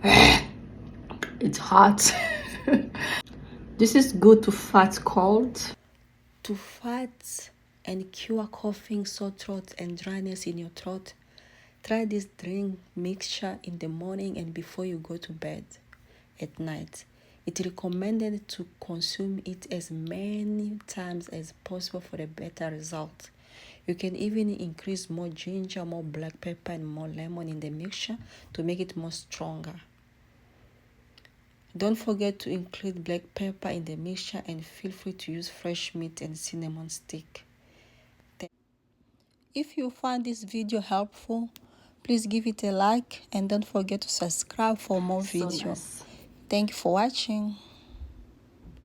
It's hot. This is good to fight cold. To fight and cure coughing, sore throat, and dryness in your throat, try this drink mixture in the morning and before you go to bed at night. It's recommended to consume it as many times as possible for a better result. You can even increase more ginger, more black pepper, and more lemon in the mixture to make it more stronger. Don't forget to include black pepper in the mixture and feel free to use fresh meat and cinnamon stick. If you found this video helpful, please give it a like and don't forget to subscribe for more videos. Thank you for watching.